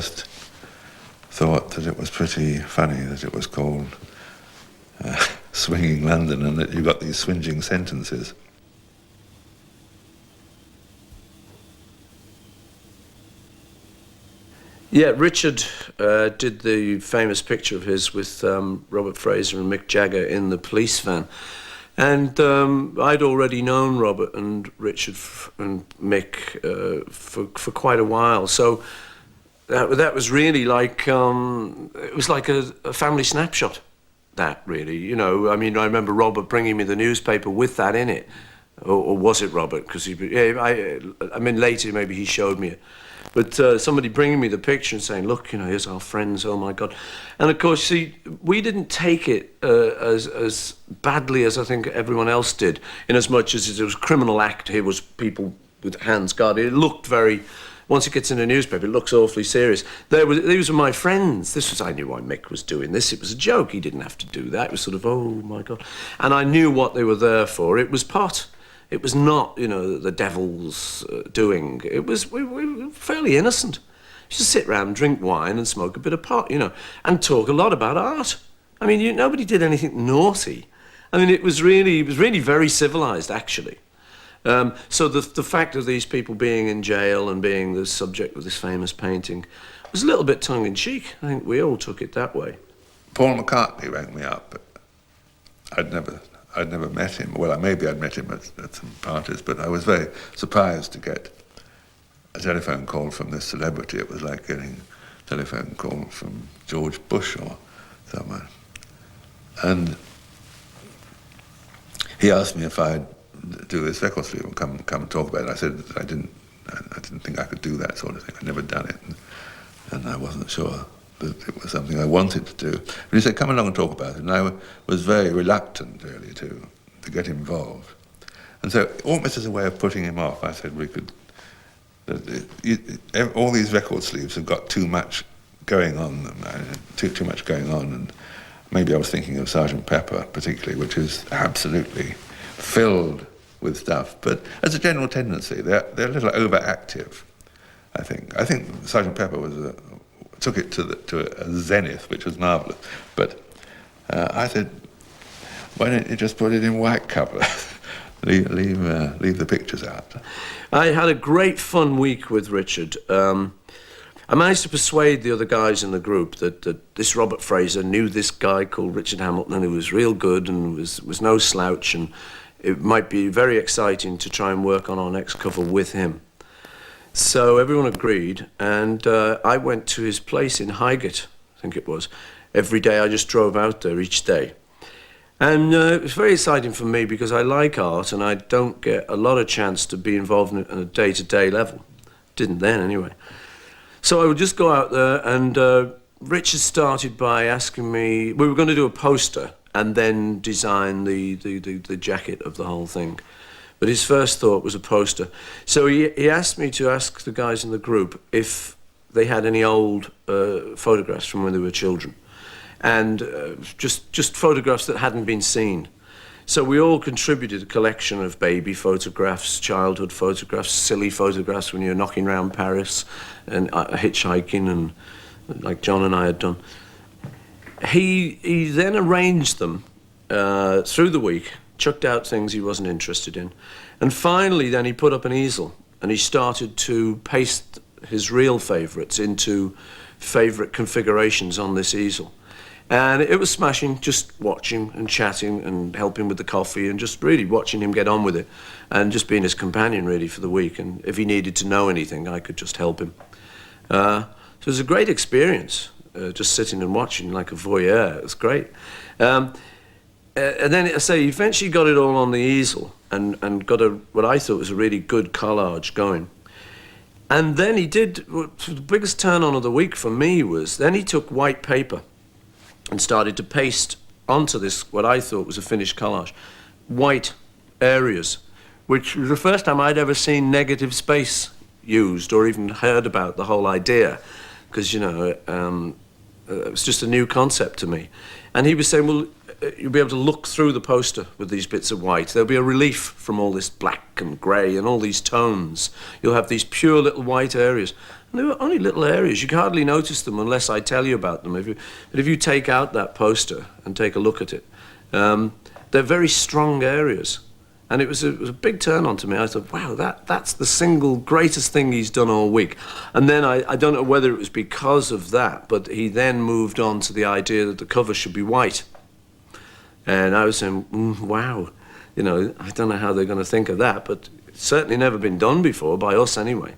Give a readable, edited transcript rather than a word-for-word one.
first thought that it was pretty funny that it was called Swinging London and that you got these swinging sentences. Yeah, Richard did the famous picture of his with Robert Fraser and Mick Jagger in the police van. And I'd already known Robert and Richard and Mick for quite a while. So that was really like, it was like a family snapshot, that really, you know. I mean, I remember Robert bringing me the newspaper with that in it. Or was it Robert? Because I mean, later maybe he showed me it. But somebody bringing me the picture and saying, look, you know, here's our friends, oh my God. And of course, see, we didn't take it as badly as I think everyone else did, in as much as it was a criminal act. Here was people with hands guarded. It looked very, once it gets in the newspaper, it looks awfully serious. These were my friends. I knew why Mick was doing this. It was a joke. He didn't have to do that. It was sort of, oh my God. And I knew what they were there for. It was pot. It was not, you know, the devil's doing. It was, we were fairly innocent. Just sit round, drink wine and smoke a bit of pot, you know, and talk a lot about art. I mean, nobody did anything naughty. I mean, it was really very civilized, actually. So the fact of these people being in jail and being the subject of this famous painting was a little bit tongue-in-cheek. I think we all took it that way. Paul McCartney rang me up, but I'd never met him. Well, maybe I'd met him at some parties, but I was very surprised to get a telephone call from this celebrity. It was like getting a telephone call from George Bush or someone. And he asked me if I'd do this record sleeve and come and talk about it. I said that I didn't think I could do that sort of thing. I'd never done it, and I wasn't sure that it was something I wanted to do. But he said, come along and talk about it. And I was very reluctant, really, to get involved. And so, almost as a way of putting him off, I said we could... all these record sleeves have got too much going on them, too much going on. And maybe I was thinking of Sgt. Pepper, particularly, which is absolutely filled with stuff. But as a general tendency, they're a little overactive, I think. I think Sgt. Pepper took it to a zenith, which was marvellous. But I said, why don't you just put it in white cover? leave the pictures out. I had a great fun week with Richard. I managed to persuade the other guys in the group that this Robert Fraser knew this guy called Richard Hamilton, who was real good and was no slouch, and it might be very exciting to try and work on our next cover with him. So everyone agreed, and I went to his place in Highgate, I think it was. Every day I just drove out there each day. And it was very exciting for me because I like art and I don't get a lot of chance to be involved in it on a day-to-day level. Didn't then, anyway. So I would just go out there, and Richard started by asking me... We were going to do a poster and then design the jacket of the whole thing. But his first thought was a poster. So he asked me to ask the guys in the group if they had any old photographs from when they were children. And just photographs that hadn't been seen. So we all contributed a collection of baby photographs, childhood photographs, silly photographs when you're knocking around Paris and hitchhiking, and like John and I had done. He then arranged them through the week, chucked out things he wasn't interested in. And finally, then he put up an easel and he started to paste his real favourites into favourite configurations on this easel. And it was smashing, just watching and chatting and helping with the coffee and just really watching him get on with it and just being his companion, really, for the week. And if he needed to know anything, I could just help him. So it was a great experience, just sitting and watching like a voyeur. It was great. And then, I say, he eventually got it all on the easel and got what I thought was a really good collage going. And then he did, the biggest turn-on of the week for me was, then he took white paper and started to paste onto this, what I thought was a finished collage, white areas, which was the first time I'd ever seen negative space used or even heard about the whole idea, because, you know, it was just a new concept to me. And he was saying, well, you'll be able to look through the poster with these bits of white. There'll be a relief from all this black and grey and all these tones. You'll have these pure little white areas. They were only little areas. You hardly notice them unless I tell you about them. But if you take out that poster and take a look at it, they're very strong areas. And it was a big turn on to me. I thought, wow, that's the single greatest thing he's done all week. And then I don't know whether it was because of that, but he then moved on to the idea that the cover should be white. And I was saying, wow, you know, I don't know how they're going to think of that, but it's certainly never been done before, by us anyway.